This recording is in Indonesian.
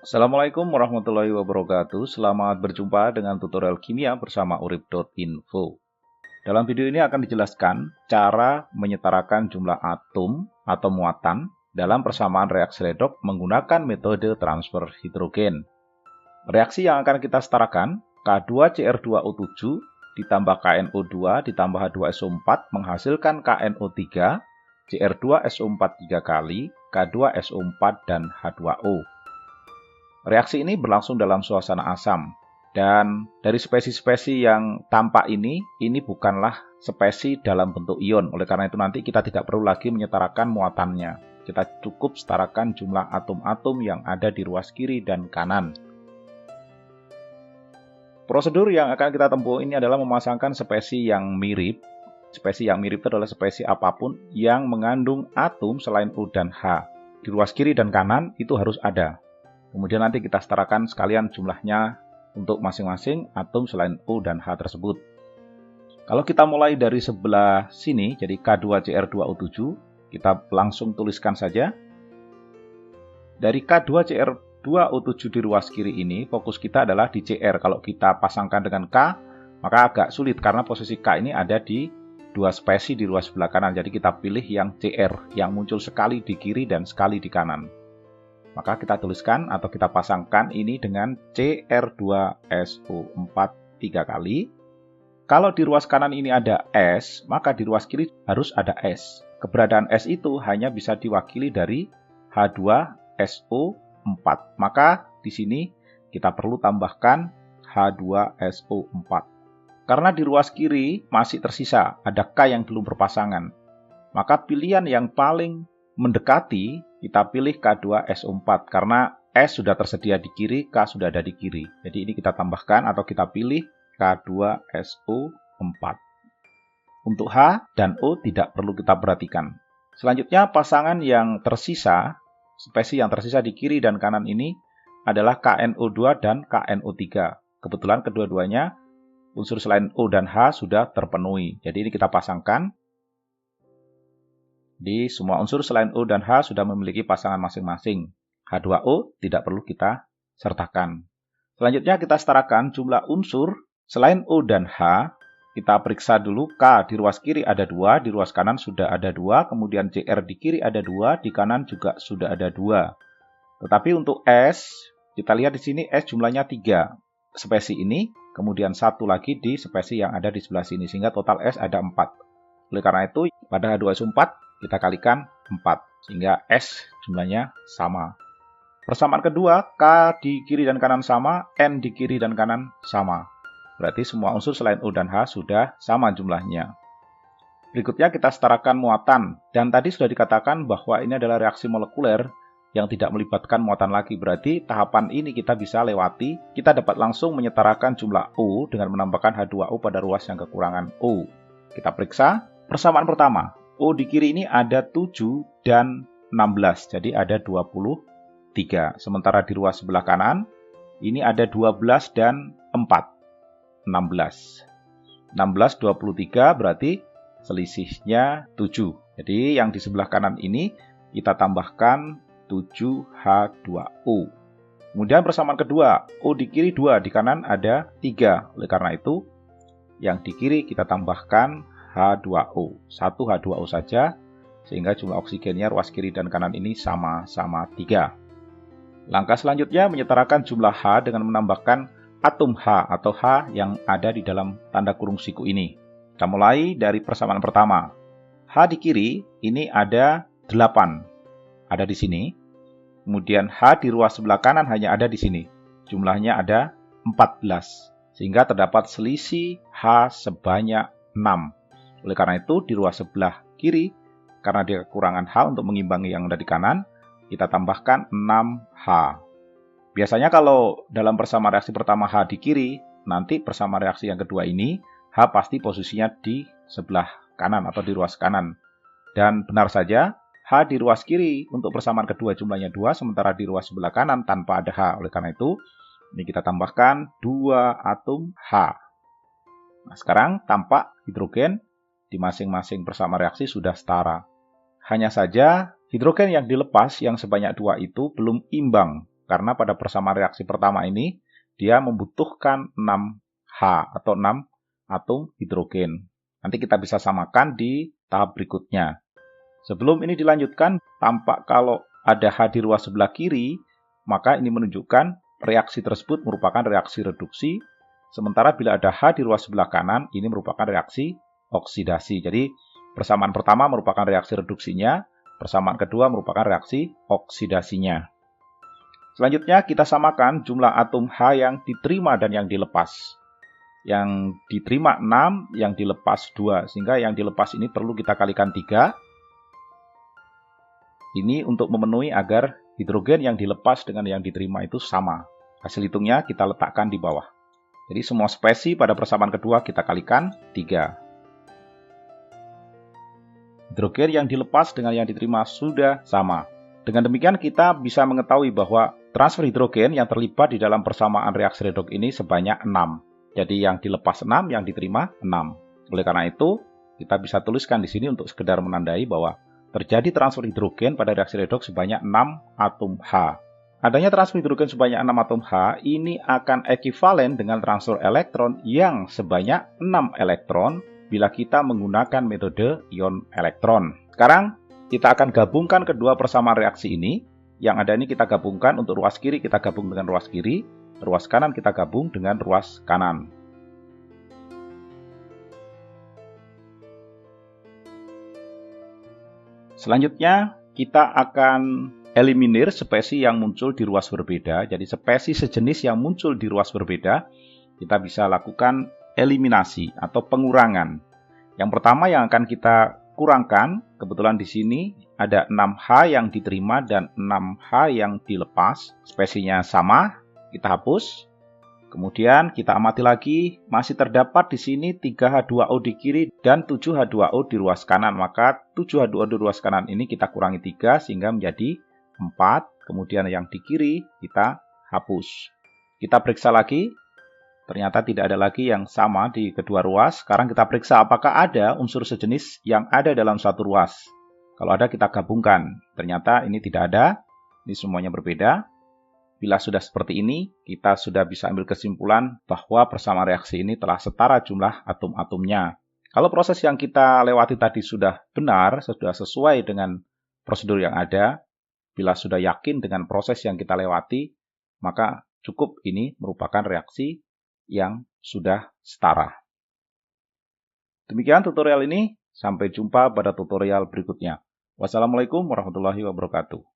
Assalamualaikum warahmatullahi wabarakatuh. Selamat berjumpa dengan tutorial kimia bersama urip.info. Dalam video ini akan dijelaskan cara menyetarakan jumlah atom atau muatan dalam persamaan reaksi redoks menggunakan metode transfer hidrogen. Reaksi yang akan kita setarakan K2Cr2O7 ditambah KNO2 ditambah H2SO4 menghasilkan KNO3, Cr2SO4 3 kali, K2SO4 dan H2O. Reaksi ini berlangsung dalam suasana asam. Dan dari spesi-spesi yang tampak ini bukanlah spesi dalam bentuk ion. Oleh karena itu nanti kita tidak perlu lagi menyetarakan muatannya. Kita cukup setarakan jumlah atom-atom yang ada di ruas kiri dan kanan. Prosedur yang akan kita tempuh ini adalah memasangkan spesi yang mirip. Spesi yang mirip itu adalah spesi apapun yang mengandung atom selain O dan H. Di ruas kiri dan kanan itu harus ada. Kemudian nanti kita setarakan sekalian jumlahnya untuk masing-masing atom selain O dan H tersebut. Kalau kita mulai dari sebelah sini, jadi K2Cr2O7, kita langsung tuliskan saja. Dari K2Cr2O7 di ruas kiri ini, fokus kita adalah di Cr. Kalau kita pasangkan dengan K, maka agak sulit karena posisi K ini ada di dua spesi di ruas sebelah kanan. Jadi kita pilih yang Cr, yang muncul sekali di kiri dan sekali di kanan. Maka kita tuliskan atau kita pasangkan ini dengan Cr2SO4 3 kali. Kalau di ruas kanan ini ada S, maka di ruas kiri harus ada S. Keberadaan S itu hanya bisa diwakili dari H2SO4. Maka di sini kita perlu tambahkan H2SO4. Karena di ruas kiri masih tersisa, ada K yang belum berpasangan. Maka pilihan yang paling mendekati, kita pilih K2SO4 karena S sudah tersedia di kiri, K sudah ada di kiri. Jadi ini kita tambahkan atau kita pilih K2SO4. Untuk H dan O tidak perlu kita perhatikan. Selanjutnya pasangan yang tersisa, spesi yang tersisa di kiri dan kanan ini adalah KNO2 dan KNO3. Kebetulan kedua-duanya unsur selain O dan H sudah terpenuhi. Jadi ini kita pasangkan. Di semua unsur selain O dan H sudah memiliki pasangan masing-masing. H2O tidak perlu kita sertakan. Selanjutnya kita setarakan jumlah unsur selain O dan H. Kita periksa dulu K di ruas kiri ada 2, di ruas kanan sudah ada 2, kemudian Cr di kiri ada 2, di kanan juga sudah ada 2. Tetapi untuk S, kita lihat di sini S jumlahnya 3 spesi ini, kemudian satu lagi di spesi yang ada di sebelah sini, sehingga total S ada 4. Oleh karena itu, pada H2SO4 kita kalikan 4, sehingga S jumlahnya sama. Persamaan kedua, K di kiri dan kanan sama, N di kiri dan kanan sama. Berarti semua unsur selain O dan H sudah sama jumlahnya. Berikutnya kita setarakan muatan. Dan tadi sudah dikatakan bahwa ini adalah reaksi molekuler yang tidak melibatkan muatan lagi. Berarti tahapan ini kita bisa lewati. Kita dapat langsung menyetarakan jumlah O dengan menambahkan H2O pada ruas yang kekurangan O. Kita periksa. Persamaan pertama. O di kiri ini ada 7 dan 16, jadi ada 23. Sementara di ruas sebelah kanan, ini ada 12 dan 4, 16. 16, 23 berarti selisihnya 7. Jadi yang di sebelah kanan ini kita tambahkan 7H2O. Kemudian persamaan kedua, O di kiri 2, di kanan ada 3. Oleh karena itu, yang di kiri kita tambahkan H2O. 1 H2O saja, sehingga jumlah oksigennya ruas kiri dan kanan ini sama-sama 3. Langkah selanjutnya menyetarakan jumlah H dengan menambahkan atom H atau H yang ada di dalam tanda kurung siku ini. Kita mulai dari persamaan pertama. H di kiri ini ada 8. Ada di sini. Kemudian H di ruas sebelah kanan hanya ada di sini. Jumlahnya ada 14. Sehingga terdapat selisih H sebanyak 6. Oleh karena itu, di ruas sebelah kiri, karena dia kekurangan H untuk mengimbangi yang ada di kanan, kita tambahkan 6H. Biasanya kalau dalam persamaan reaksi pertama H di kiri, nanti persamaan reaksi yang kedua ini, H pasti posisinya di sebelah kanan atau di ruas kanan. Dan benar saja, H di ruas kiri untuk persamaan kedua jumlahnya 2, sementara di ruas sebelah kanan tanpa ada H. Oleh karena itu, ini kita tambahkan 2 atom H. Nah, sekarang tampak hidrogen di masing-masing persamaan reaksi sudah setara. Hanya saja hidrogen yang dilepas yang sebanyak 2 itu belum imbang. karena pada persamaan reaksi pertama ini dia membutuhkan 6H atau 6 atom hidrogen. Nanti kita bisa samakan di tahap berikutnya. Sebelum ini dilanjutkan, tampak kalau ada H di ruas sebelah kiri, maka ini menunjukkan reaksi tersebut merupakan reaksi reduksi. Sementara bila ada H di ruas sebelah kanan, ini merupakan reaksi oksidasi. Jadi persamaan pertama merupakan reaksi reduksinya, persamaan kedua merupakan reaksi oksidasinya. Selanjutnya kita samakan jumlah atom H yang diterima dan yang dilepas. Yang diterima 6, yang dilepas 2. Sehingga yang dilepas ini perlu kita kalikan 3. Ini untuk memenuhi agar hidrogen yang dilepas dengan yang diterima itu sama. Hasil hitungnya kita letakkan di bawah. Jadi semua spesi pada persamaan kedua kita kalikan 3. Hidrogen yang dilepas dengan yang diterima sudah sama. Dengan demikian kita bisa mengetahui bahwa transfer hidrogen yang terlibat di dalam persamaan reaksi redoks ini sebanyak 6. Jadi yang dilepas 6, yang diterima 6. Oleh karena itu, kita bisa tuliskan di sini untuk sekedar menandai bahwa terjadi transfer hidrogen pada reaksi redoks sebanyak 6 atom H. Adanya transfer hidrogen sebanyak 6 atom H ini akan ekivalen dengan transfer elektron yang sebanyak 6 elektron bila kita menggunakan metode ion elektron. Sekarang kita akan gabungkan kedua persamaan reaksi ini. Yang ada ini kita gabungkan, untuk ruas kiri kita gabung dengan ruas kiri, ruas kanan kita gabung dengan ruas kanan. Selanjutnya kita akan eliminir spesi yang muncul di ruas berbeda. Jadi spesi sejenis yang muncul di ruas berbeda, kita bisa lakukan eliminasi atau pengurangan. Yang pertama yang akan kita kurangkan, kebetulan di sini ada 6H yang diterima dan 6H yang dilepas. Spesinya sama, kita hapus. Kemudian kita amati lagi, masih terdapat di sini 3H2O di kiri dan 7H2O di ruas kanan. Maka 7H2O di ruas kanan ini kita kurangi 3 sehingga menjadi 4. Kemudian yang di kiri kita hapus. Kita periksa lagi, ternyata tidak ada lagi yang sama di kedua ruas. Sekarang kita periksa apakah ada unsur sejenis yang ada dalam satu ruas. Kalau ada kita gabungkan. Ternyata ini tidak ada, ini semuanya berbeda. Bila sudah seperti ini, kita sudah bisa ambil kesimpulan bahwa persamaan reaksi ini telah setara jumlah atom-atomnya. Kalau proses yang kita lewati tadi sudah benar, sudah sesuai dengan prosedur yang ada, bila sudah yakin dengan proses yang kita lewati, maka cukup ini merupakan reaksi yang sudah setara. Demikian tutorial ini, sampai jumpa pada tutorial berikutnya. Wassalamualaikum warahmatullahi wabarakatuh.